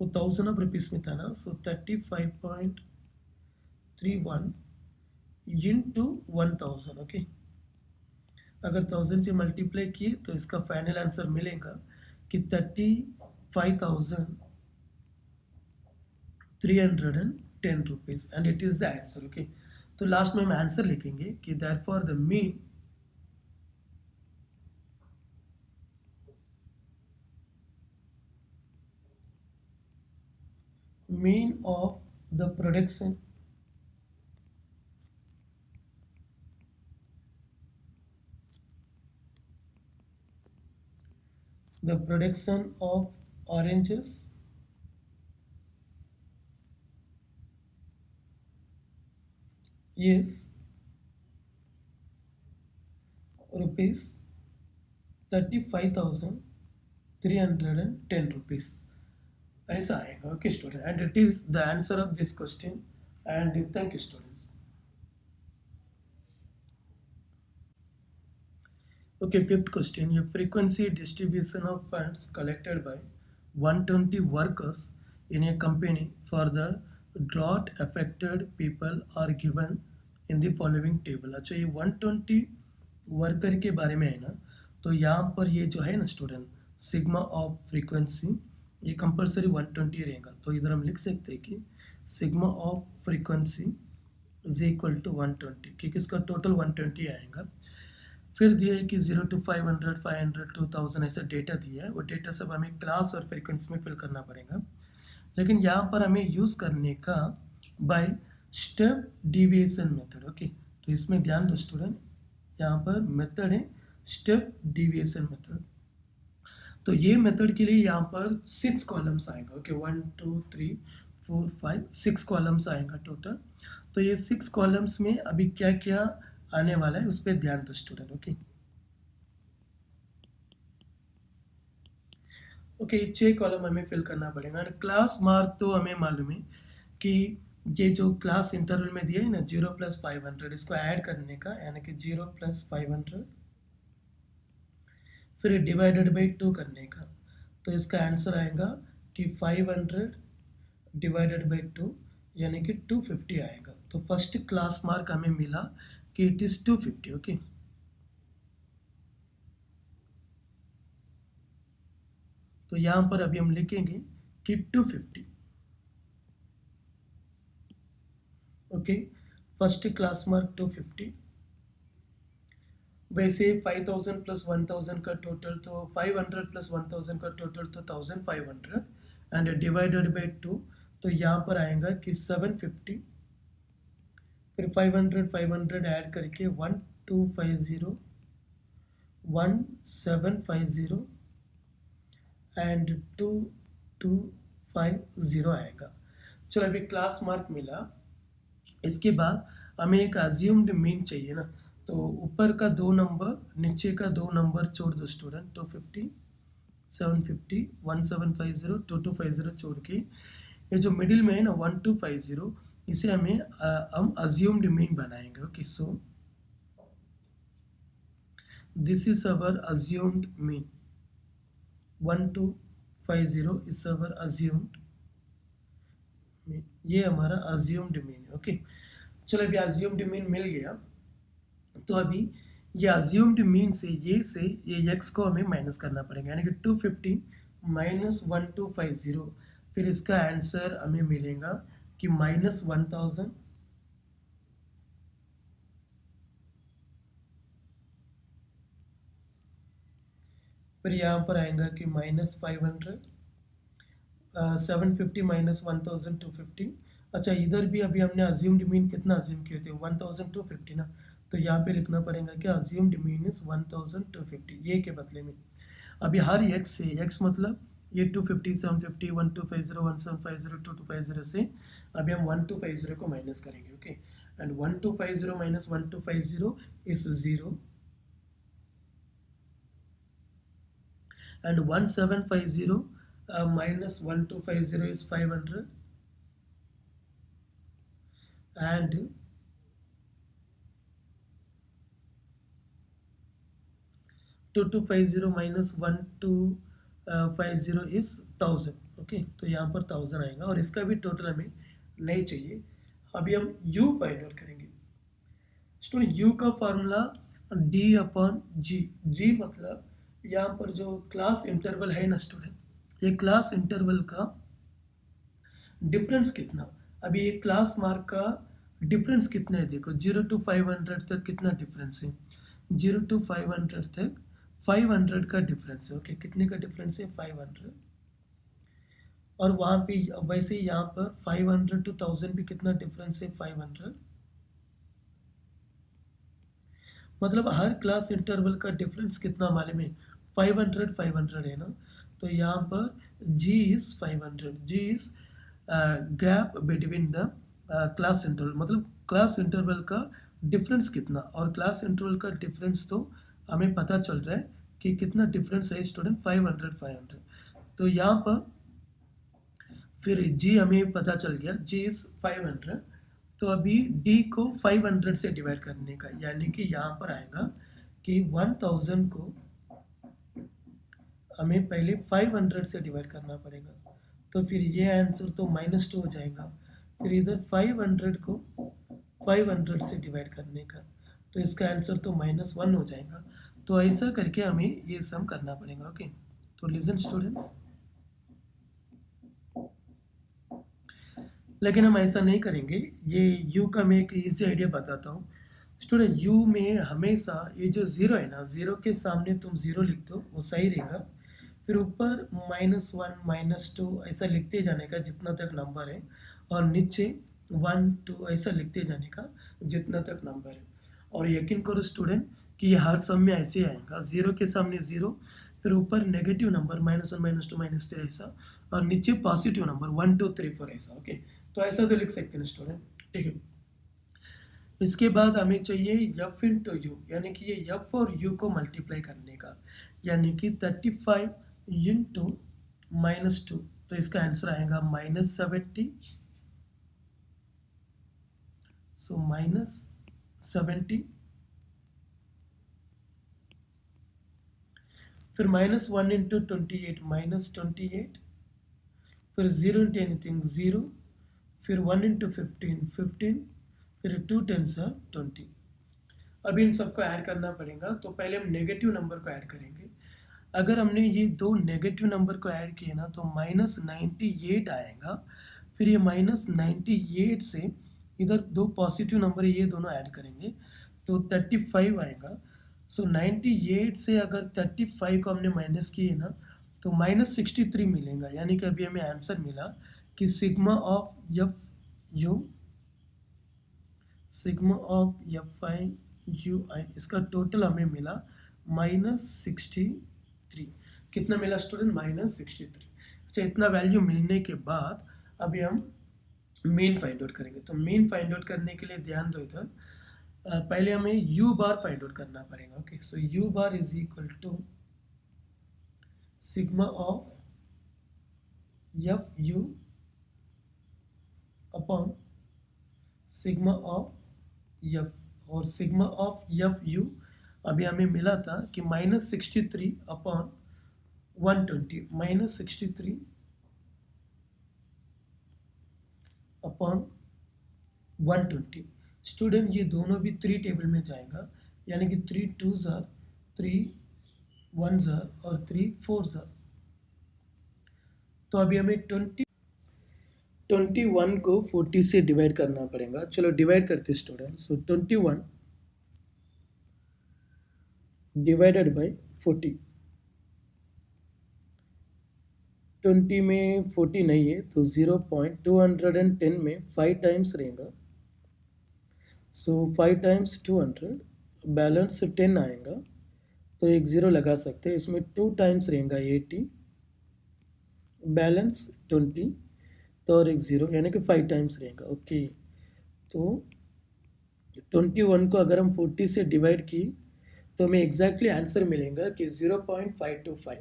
वो 1000 ऑफ रुपीज़ में था ना, सो 35.31 इंटू 1000। ओके, अगर 1000 से मल्टीप्लाई किए तो इसका फाइनल आंसर मिलेगा कि 35,310 rupees, and it is the answer. Okay, तो लास्ट में हम आंसर लिखेंगे कि therefore the mean of the production of oranges is rupees 35,310 rupees, ऐसा आएगा। Okay student, and it is the answer of this question, and thank you students. Okay, fifth question. A frequency distribution of funds collected by 120 workers in a company for the drought affected people are given in the following table। अच्छा, ये 120 वर्कर के बारे में है ना, तो यहाँ पर ये जो है ना स्टूडेंट, सिग्मा ऑफ फ्रीक्वेंसी ये कंपलसरी 120 रहेगा। तो इधर हम लिख सकते हैं कि sigma of frequency is equal to 120, क्योंकि इसका टोटल 120 आएगा। फिर दिया है कि 0 to 500, 500, 2000 ऐसा डेटा दिया है। वो डेटा सब हमें क्लास और फ्रीक्वेंसी में फिल करना पड़ेगा, लेकिन यहाँ पर हमें यूज़ करने का bye step deviation method. Okay, तो इसमें ध्यान दो स्टूडेंट, यहाँ पर मेथड है स्टेप डिविएशन मेथड। तो ये मेथड के लिए यहाँ पर 6 कॉलम्स आएगा। ओके, 1 2 3 4 5 6 कॉलम्स आएगा टोटल। तो ये 6 कॉलम्स में अभी क्या क्या आने वाला है उस पर ध्यान दो स्टूडेंट। ओके ओके, 6 कॉलम हमें फिल करना पड़ेगा। क्लास मार्क तो हमें मालूम है कि ये जो क्लास इंटरवल में दिया है ना 0 + 500, इसको ऐड करने का, यानी कि 0 + 500 फिर डिवाइडेड बाई 2 करने का, तो इसका आंसर आएगा कि 500 डिवाइडेड बाई 2 यानी कि 250 आएगा। तो फर्स्ट क्लास मार्क हमें मिला कि इट इज़ 250। ओके, तो यहाँ पर अभी हम लिखेंगे कि 250। Okay, first class mark 250। वैसे 5000 + 1000 का टोटल, तो 500 + 1000 का टोटल तो 1500 एंड डिवाइडेड बाई 2, तो यहाँ पर आएगा कि 750। फिर 500 500 ऐड करके 1250 1750 एंड 2250 आएगा। चलो, अभी क्लास मार्क मिला। इसके बाद हमें एक अज्यूम्ड मीन चाहिए ना, तो ऊपर का 2 नंबर नीचे का 2 नंबर छोड़ दो स्टूडेंट। 250 750 1750 2250 छोड़ के ये जो मिडिल में है ना 1250, इसे हम अज्यूम्ड मीन बनाएंगे। Okay, so this is our assumed mean, 1250 is our assumed, ये हमारा अज्यूम्ड मीन है। ओके, चलो अभी अज्यूम्ड मीन मिल गया, तो अभी ये अज्यूम्ड मीन से ये x को हमें माइनस करना पड़ेगा, यानी कि 250 - 1250, फिर इसका आंसर हमें मिलेगा कि -1000, फिर यहाँ पर आएगा कि -500, 750 -1250। अच्छा, इधर भी अभी हमने अज्यूम्ड मीन कितना अज्यूम किए थे, 1250 ना, तो यहाँ पे लिखना पड़ेगा कि अज्यूम्ड मीन इज 1250 ये के बदले में। अभी हर एक्स से, एक्स मतलब ये 250, 750, 1250, 1750, 2250 से अभी हम 1250 को माइनस करेंगे। Okay, and 1250 minus 1250 is 0, and 1750 minus 1250 is 500, and 2250 minus 1250 is 1000। Okay, तो यहाँ पर 1000 आएगा और इसका भी टोटल हमें नहीं चाहिए। अभी हम u फाइंड आउट करेंगे। स्टूडेंट u का formula d upon g। g मतलब यहाँ पर जो क्लास इंटरवल है ना स्टूडेंट, ये क्लास इंटरवल का डिफरेंस कितना, अभी ये क्लास मार्क का डिफरेंस कितना है देखो, 0 to 500 तक कितना डिफरेंस है, 0 to 500 तक 500 का डिफरेंस है। ओके, कितने का डिफरेंस है, 500। और वहाँ पे वैसे ही यहाँ पर 500 to 1000 भी कितना डिफरेंस है, 500। मतलब हर क्लास इंटरवल का डिफरेंस कितना मालूम है, 500 500 है ना, तो यहाँ पर g is 500, g is gap between the class interval, मतलब क्लास इंटरवल का डिफरेंस कितना, और क्लास इंटरवल का डिफरेंस तो हमें पता चल रहा है कि कितना डिफरेंस है स्टूडेंट, 500 500। तो यहाँ पर फिर g हमें पता चल गया, g इज 500। तो अभी d को 500 से डिवाइड करने का, यानी कि यहाँ पर आएगा कि 1000 को हमें पहले 500 से डिवाइड करना पड़ेगा, तो फिर ये आंसर तो -2 हो जाएगा। फिर इधर 500 को 500 से डिवाइड करने का, तो इसका आंसर तो -1 हो जाएगा। तो ऐसा करके हमें ये सम करना पड़ेगा। ओके, तो लिसन स्टूडेंट्स, लेकिन हम ऐसा नहीं करेंगे। ये u का मैं एक इजी आइडिया बताता हूँ स्टूडेंट। u में हमेशा ये जो ज़ीरो है ना, ज़ीरो के सामने तुम ज़ीरो लिख दो, वो सही रहेगा। फिर ऊपर -1 -2 ऐसा लिखते जाने का जितना तक नंबर है, और नीचे 1 2 ऐसा लिखते जाने का जितना तक नंबर है। और यकीन करो स्टूडेंट कि ये हर सम में ऐसे ही आएगा, ज़ीरो के सामने ज़ीरो, फिर ऊपर नेगेटिव नंबर -1 -2 -3 ऐसा, और नीचे पॉजिटिव नंबर 1 2 3 4 ऐसा। ओके, तो ऐसा तो लिख सकते हैं स्टूडेंट, ठीक है। इसके बाद हमें चाहिए f इंटू यू, यानी कि ये f और u को मल्टीप्लाई करने का, यानी कि 35 इंटू -2, तो इसका आंसर आएगा -70। सो -70, फिर -1 इंटू 28 -28, फिर 0 इंटू एनीथिंग 0, फिर 1 इंटू 15 15, फिर 2 10 20। अब इन सबको ऐड करना पड़ेगा, तो पहले हम नेगेटिव नंबर को ऐड करेंगे। अगर हमने ये दो नेगेटिव नंबर को ऐड किए ना, तो -98 आएगा। फिर ये -98 से इधर दो पॉजिटिव नंबर है, ये दोनों ऐड करेंगे तो 35 आएगा। सो 98 से अगर 35 को हमने माइनस किए ना, तो -63 मिलेगा। यानी कि अभी हमें आंसर मिला कि sigma of F I U I, इसका टोटल हमें मिला -63। कितना मिला स्टूडेंट, -63। अच्छा, इतना वैल्यू मिलने के बाद अभी हम मेन फाइंड आउट करेंगे। तो मेन फाइंड आउट करने के लिए ध्यान दो इधर, पहले हमें u बार फाइंड आउट करना पड़ेगा। Okay, so u bar is equal to sigma of f u upon sigma of f, और सिग्मा ऑफ एफ यू अभी हमें मिला था कि -63 अपॉन 120, -63 अपॉन 120। स्टूडेंट ये दोनों भी 3 टेबल में जाएगा, यानी कि 3 2s are 3 1s are और 3 4s are। तो अभी हमें 21 को 40 से डिवाइड करना पड़ेगा। चलो डिवाइड करते स्टूडेंट। So 21 divided by 40। 20 में 40 नहीं है तो 0.210 में 5 टाइम्स रहेगा। सो 5 टाइम्स 200 बैलेंस 10 आएगा, तो एक ज़ीरो लगा सकते हैं। इसमें 2 टाइम्स रहेगा 80 बैलेंस 20, तो और एक ज़ीरो यानी कि 5 टाइम्स रहेगा। ओके, तो 21 को अगर हम 40 से डिवाइड की तो हमें एग्जैक्टली आंसर मिलेगा कि 0.525।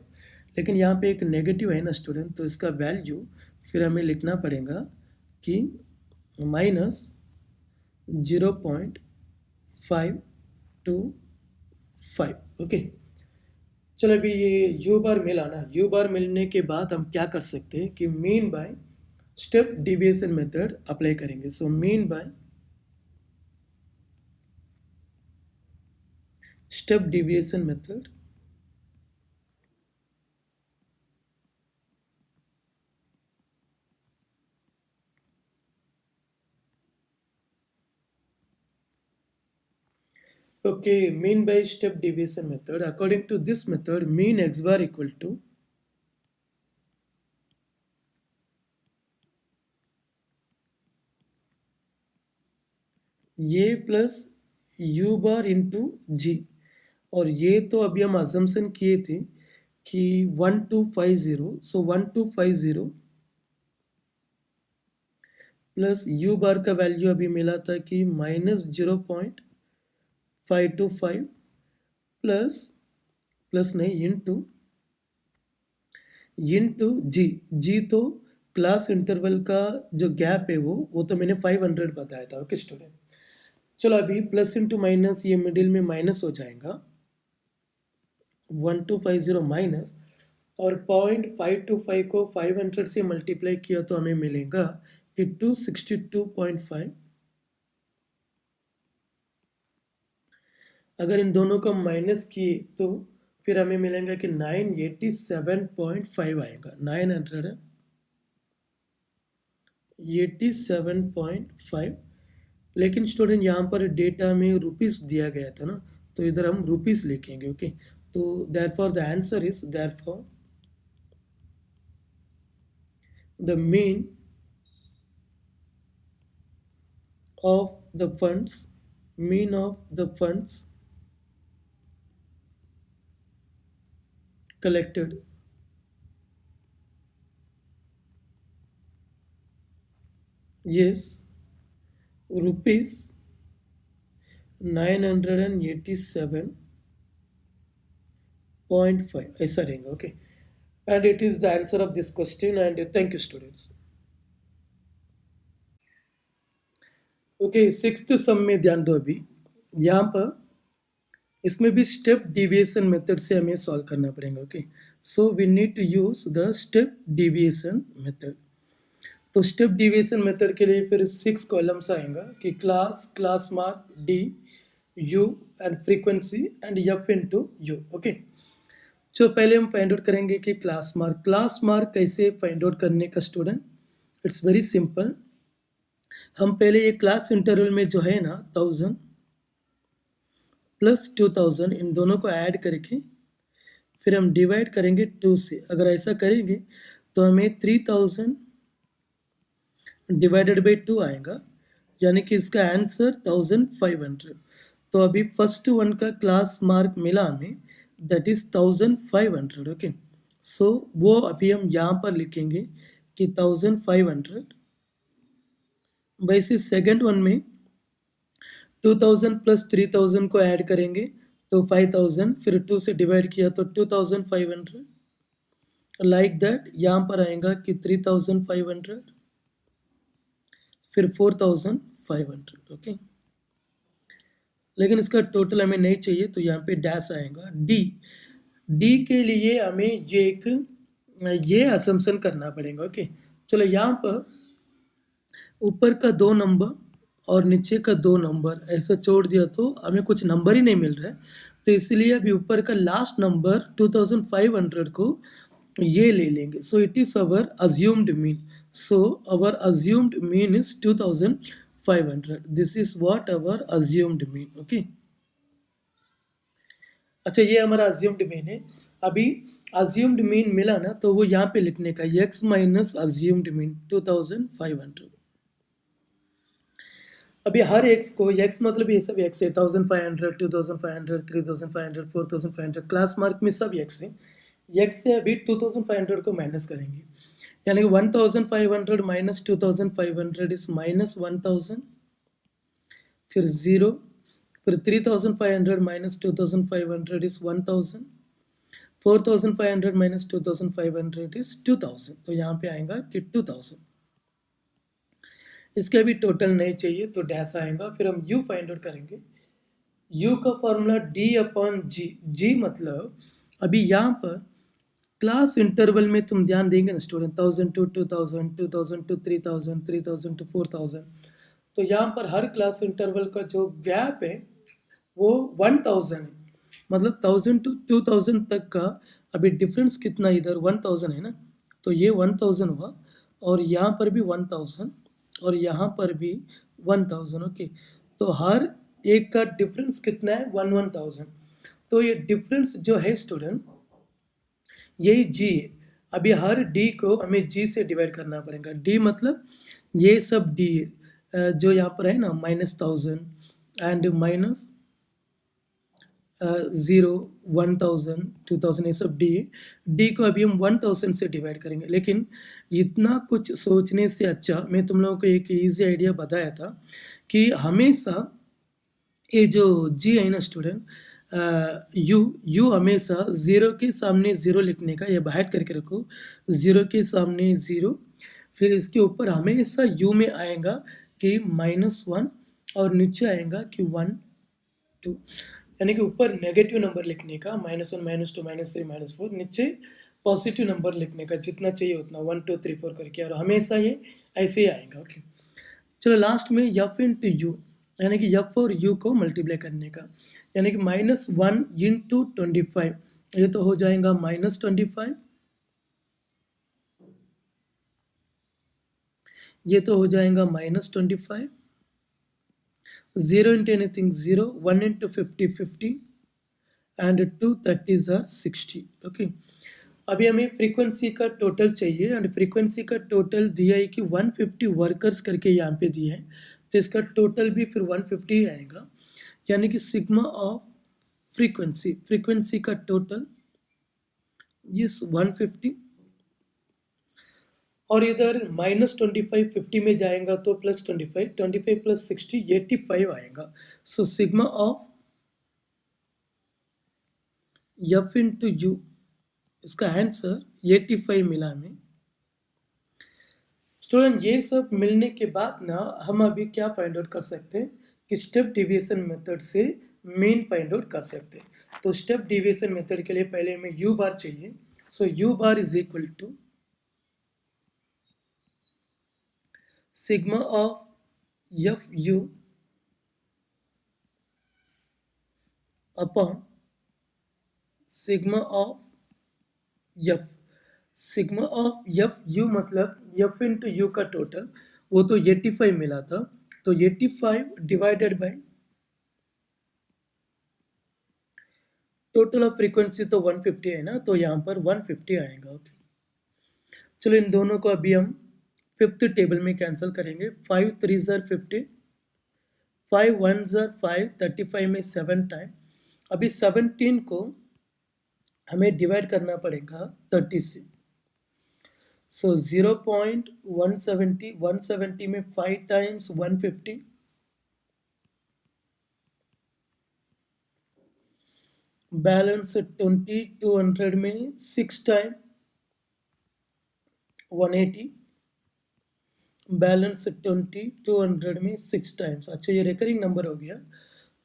लेकिन यहाँ पे एक नेगेटिव है ना स्टूडेंट, तो इसका वैल्यू फिर हमें लिखना पड़ेगा कि माइनस 0.525। ओके, चलो अभी ये यू बार मिला ना, यू बार मिलने के बाद हम क्या कर सकते हैं कि mean by step deviation method apply करेंगे। So mean by step deviation method Okay, mean by step deviation method. According to this method, mean x bar equal to ये plus you bar into G. और ये तो अभी हम अजम्पशन किए थे कि 1250, सो 1250 प्लस यू बार का वैल्यू अभी मिला था कि माइनस 0.525 प्लस प्लस नहीं इंटू जी। जी तो क्लास इंटरवल का जो गैप है वो तो मैंने 500 बताया था। ओके स्टूडेंट, चलो अभी प्लस इंटू माइनस, ये मिडिल में माइनस हो जाएगा 1250 माइनस, और 0.525 को 500 से मल्टीप्लाई किया तो हमें मिलेगा कि 262.5। अगर इन दोनों को माइनस किए तो फिर हमें मिलेगा कि 987.5 आएगा, 987.5। लेकिन स्टूडेंट यहाँ पर डेटा में रुपीस दिया गया था ना, तो इधर हम रुपीस लिखेंगे। ओके, तो therefore the answer is therefore the mean of the funds collected is rupees 987.5 ऐसा रहेगा। Okay, and it is the answer of this question, and thank you students. Okay, sixth sum में ध्यान दो। अभी यहाँ पर इसमें भी स्टेप डिविएशन मेथड से हमें सॉल्व करना पड़ेगा। Okay, so we need to use the step deviation method. तो स्टेप डिविएशन मेथड के लिए फिर 6 कॉलम्स आएगा कि class mark, d, u and frequency and f into u. Okay, चलो पहले हम फाइंड आउट करेंगे कि क्लास मार्क कैसे फाइंड आउट करने का स्टूडेंट। It's very simple. हम पहले ये क्लास इंटरवल में जो है ना 1000 प्लस 2000 इन दोनों को ऐड करके फिर हम डिवाइड करेंगे 2 से। अगर ऐसा करेंगे तो हमें 3000 डिवाइडेड बाई 2 आएगा, यानी कि इसका आंसर 1500। तो अभी फर्स्ट वन का क्लास मार्क मिला हमें, दैट इज 1500। ओके, सो वो अभी हम यहाँ पर लिखेंगे कि 1500। वैसे सेकेंड वन में 2000 प्लस 3000 को ऐड करेंगे तो 5000, फिर 2 से डिवाइड किया तो 2500। लाइक दैट यहाँ पर आएगा कि 3500, फिर 4500। ओके, लेकिन इसका टोटल हमें नहीं चाहिए तो यहाँ पे डैश आएगा। डी के लिए हमें ये असम्पशन करना पड़ेगा। ओके, चलो यहाँ पर ऊपर का 2 नंबर और नीचे का 2 नंबर ऐसा छोड़ दिया तो हमें कुछ नंबर ही नहीं मिल रहा है, तो इसलिए अभी ऊपर का लास्ट नंबर 2500 को ये ले लेंगे। So it is our assumed mean. So our assumed mean is 2500. This is what our assumed mean. Okay. अच्छा, ये हमारा assumed mean है. अभी assumed mean मिला ना, तो वो यहाँ पे लिखने का x minus assumed mean 2500. अभी हर x को, x मतलब ये सब x है, 1500, 2500, 3500, 4500, क्लास मार्क में सब x है. x से अभी 2500 को माइनस करेंगे, यानी कि 1500 माइनस 2500 इज माइनस 1000, फिर 0, फिर 3500 माइनस 2500 इज 1000, 4500 माइनस 2500 इज 2000. तो यहाँ पे आएगा कि 2000. इसके अभी टोटल नहीं चाहिए तो डैश आएगा. फिर हम u फाइंड आउट करेंगे. u का formula d upon g. g मतलब अभी यहाँ पर क्लास इंटरवल में तुम ध्यान देंगे ना स्टूडेंट, 1000 टू 2000, 2000 टू 3000, 3000 टू 4000. तो यहाँ पर हर क्लास इंटरवल का जो गैप है वो 1000 है. मतलब 1000 टू 2000 तक का अभी डिफरेंस कितना, इधर 1000 है ना, तो ये 1000 हुआ, और यहाँ पर भी 1000, और यहाँ पर भी 1000. ओके, तो हर एक का डिफरेंस कितना है, 1000. तो ये डिफरेंस जो है स्टूडेंट, यही g है. अभी हर d को हमें g से डिवाइड करना पड़ेगा. d मतलब ये सब d जो यहाँ पर है ना, -1000 एंड माइनस 0, 1000, 2000, ये सब d है. d को अभी हम 1000 से डिवाइड करेंगे. लेकिन इतना कुछ सोचने से अच्छा मैं तुम लोगों को एक इजी आइडिया बताया था कि हमेशा ये जो g है ना स्टूडेंट, u हमेशा 0 के सामने 0 लिखने का, ये बाहर करके रखो, 0 के सामने 0, फिर इसके ऊपर हमेशा u में आएगा कि -1, और नीचे आएगा कि 1, 2, यानी कि ऊपर नेगेटिव नंबर लिखने का, -1, -2, -3, -4, नीचे पॉजिटिव नंबर लिखने का, जितना चाहिए उतना, 1, 2, 3, 4 करके, और हमेशा ये ऐसे ही आएगा. ओके, चलो लास्ट में f इंटू यू, यानी कि f और u को मल्टीप्लाई करने का, यानी कि -1 इंटू 25, ये तो हो जाएगा -25, ये तो हो जाएगा -25, 0 into anything 0, 1 into 50, 50, and 2 30s are 60. Okay, अभी हमें फ्रीक्वेंसी का टोटल चाहिए, एंड फ्रीक्वेंसी का टोटल दिया है कि 150 वर्कर्स करके यहाँ पे दिया है, तो इसका टोटल भी फिर 150 ही आएगा, यानी कि सिग्मा ऑफ फ्रीक्वेंसी का टोटल इस 150, और इधर -25 50 में जाएगा तो +25, 25 + 60 85 आएगा. So sigma of f into you, इसका आंसर 85 मिला हमें. स्टूडेंट, ये सब मिलने के बाद ना हम अभी क्या फाइंड आउट कर सकते हैं कि स्टेप डिविएशन मेथड से मीन फाइंड आउट कर सकते हैं. तो स्टेप डिविएशन मेथड के लिए पहले हमें u बार चाहिए. So u bar is equal to sigma of f u upon sigma of f. Sigma of f u मतलब f इंटू यू का टोटल, वो तो 85 मिला था, तो 85 divided by total of frequency तो 150 है ना, तो यहाँ पर 150 आएगा. ओके, चलो इन दोनों को अभी हम फिफ्थ टेबल में कैंसिल करेंगे. 5 3s are 50, 5 1s are 5, 35 में 7 टाइम. अभी 17 को हमें डिवाइड करना पड़ेगा 30 से. सो 0.170, 170 में 5 टाइम्स 150, बैलेंस 20, 200 में 6 टाइम 180, बैलेंस 20, 200 में 6 टाइम्स. अच्छा, ये रिकरिंग नंबर हो गया,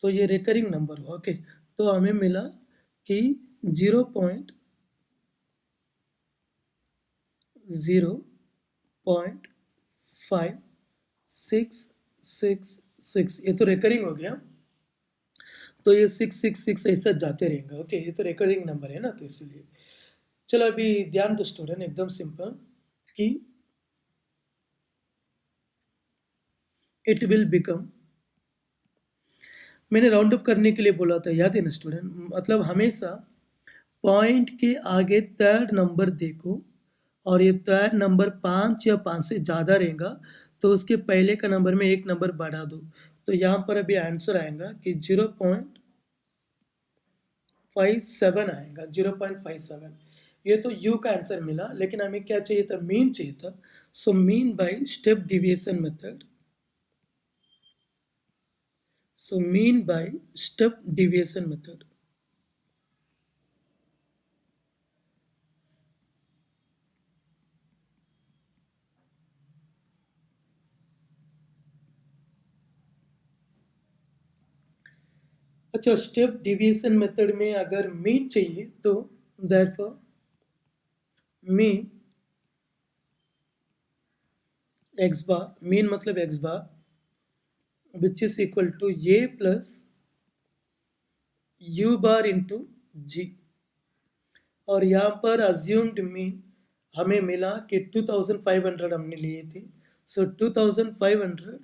तो ये रिकरिंग नंबर हुआ. ओके, तो हमें मिला कि 0.5666, ये तो रिकरिंग हो गया, तो ये 666 ऐसा जाते रहेंगे. ओके, ये तो रिकरिंग नंबर है ना, तो इसलिए. चलो अभी ध्यान दो स्टूडेंट, एकदम सिंपल कि इट विल बिकम, मैंने राउंड अप करने के लिए बोला था, याद है ना स्टूडेंट? मतलब हमेशा पॉइंट के आगे थर्ड नंबर देखो, और ये थर्ड नंबर 5 या 5 से ज़्यादा रहेगा तो उसके पहले का नंबर में एक नंबर बढ़ा दो। तो यहाँ पर अभी आंसर आएगा कि 0.57 आएगा, 0.57। ये तो यू का आंसर मिला, लेकिन हमें क्या चाहिए था? मीन चाहिए था। So mean by step deviation method, so mean by step deviation method। अच्छा, स्टेप डिविएशन मेथड में अगर मीन चाहिए तो therefore mean x bar, mean मतलब x bar which is equal to a plus u bar into G. और यहाँ पर अज्यूम्ड मीन हमें मिला कि 2500 हमने लिए थे। सो 2500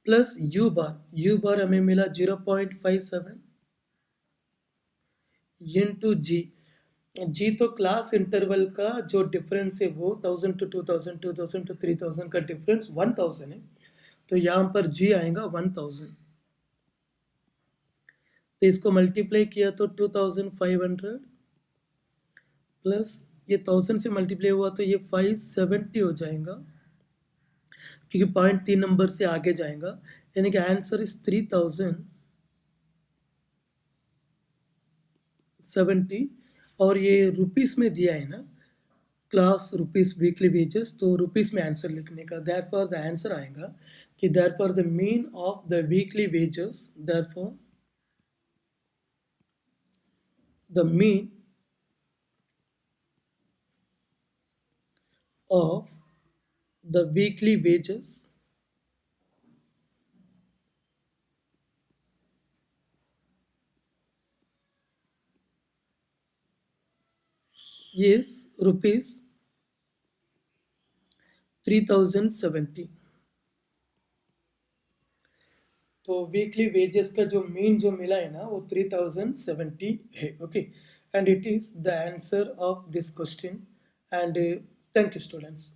प्लस यू बार हमें मिला 0.57 इंटू जी। जी तो क्लास इंटरवल का जो डिफरेंस है वो 1000 टू 2000, 2000 टू 3000 का डिफरेंस 1000 है। तो यहाँ पर जी आएगा 1000। तो इसको मल्टीप्लाई किया तो 2500 प्लस ये 1000 से मल्टीप्लाई हुआ तो ये 570 हो जाएगा, क्योंकि पॉइंट 3 नंबर से आगे जाएगा। यानी कि आंसर इज 3070। और ये रुपीस में दिया है ना, क्लास रुपीस वीकली वेजेस, तो रुपीस में आंसर लिखने का। देयर फॉर द आंसर आएगा कि therefore the mean of the weekly wages, therefore the mean of the weekly wages is rupees 3070। तो वीकली वेजेस का जो मीन जो मिला है ना वो 3070 है। Okay, and it is the answer of this question. And thank you students.